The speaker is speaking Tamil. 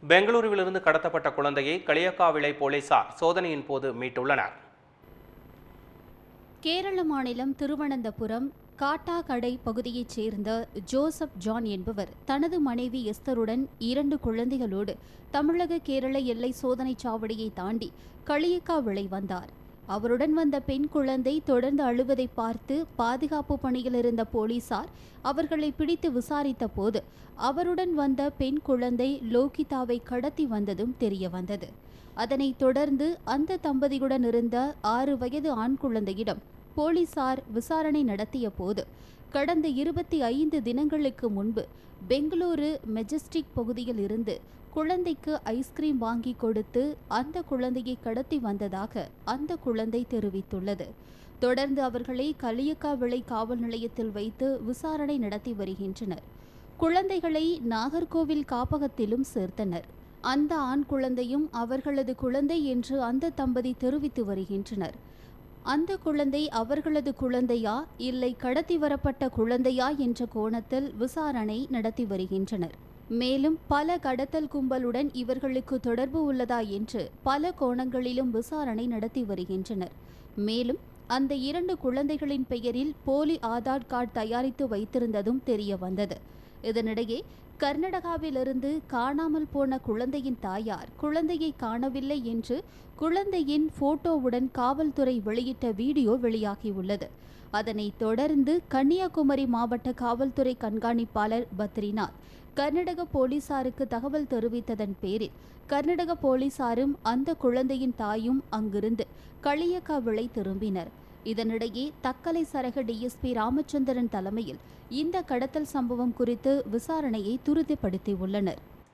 பெங்களூருவிலிருந்து கடத்தப்பட்ட குழந்தையை களியக்காவிளை போலீசார் சோதனையின் போது மீட்டுள்ளனர். கேரள மாநிலம் திருவனந்தபுரம் காட்டாக்கடை பகுதியைச் சேர்ந்த ஜோசப் ஜான் என்பவர் தனது மனைவி எஸ்தருடன் 2 குழந்தைகளோடு தமிழக கேரள எல்லை சோதனைச் சாவடியை தாண்டி களியக்காவிளை வந்தார். அவருடன் வந்த பெண் குழந்தை தொடர்ந்து அழுவதை பார்த்து பாதுகாப்பு பணியில் இருந்த போலீசார் அவர்களை பிடித்து விசாரித்த போது அவருடன் வந்த பெண் குழந்தை லோகிதாவை கடத்தி வந்ததும் தெரிய வந்தது. அதனைத் தொடர்ந்து அந்த தம்பதியுடன் இருந்த 6 வயது ஆண் குழந்தையிடம் போலீசார் விசாரணை நடத்திய போது கடந்த 25 தினங்களுக்கு முன்பு பெங்களூரு மெஜஸ்டிக் பகுதியில் இருந்து குழந்தைக்கு ஐஸ்கிரீம் வாங்கி கொடுத்து அந்த குழந்தையை கடத்தி வந்ததாக அந்த குழந்தை தெரிவித்துள்ளது. தொடர்ந்து அவர்களை களியக்காவிளை காவல் நிலையத்தில் வைத்து விசாரணை நடத்தி வருகின்றனர். குழந்தைகளை நாகர்கோவில் காப்பகத்திலும் சேர்த்தனர். அந்த ஆண் குழந்தையும் அவர்களது குழந்தை என்று அந்த தம்பதி தெரிவித்து வருகின்றனர். அந்த குழந்தை அவர்களது குழந்தையா இல்லை கடத்தி வரப்பட்ட குழந்தையா என்ற கோணத்தில் விசாரணை நடத்தி வருகின்றனர். மேலும் பல கடத்தல் கும்பலுடன் இவர்களுக்கு தொடர்பு உள்ளதா என்று பல கோணங்களிலும் விசாரணை நடத்தி வருகின்றனர். மேலும் அந்த 2 குழந்தைகளின் பெயரில் போலி ஆதார் கார்டு தயாரித்து வைத்திருந்ததும் தெரிய வந்தது. இதனிடையே கர்நாடகாவிலிருந்து காணாமல் போன குழந்தையின் தாயார் குழந்தையை காணவில்லை என்று குழந்தையின் போட்டோவுடன் காவல்துறை வெளியிட்ட வீடியோ வெளியாகியுள்ளது. அதனைத் தொடர்ந்து கன்னியாகுமரி மாவட்ட காவல்துறை கண்காணிப்பாளர் பத்ரிநாத் கர்நாடக போலீசாருக்கு தகவல் தெரிவித்ததன் பேரில் கர்நாடக போலீசாரும் அந்த குழந்தையின் தாயும் அங்கிருந்து களியக்காவிளை திரும்பினர். இதனிடையே தக்கலை சரக டிஎஸ்பி ராமச்சந்திரன் தலைமையில் இந்த கடத்தல் சம்பவம் குறித்து விசாரணையை துரிதப்படுத்தியுள்ளனர்.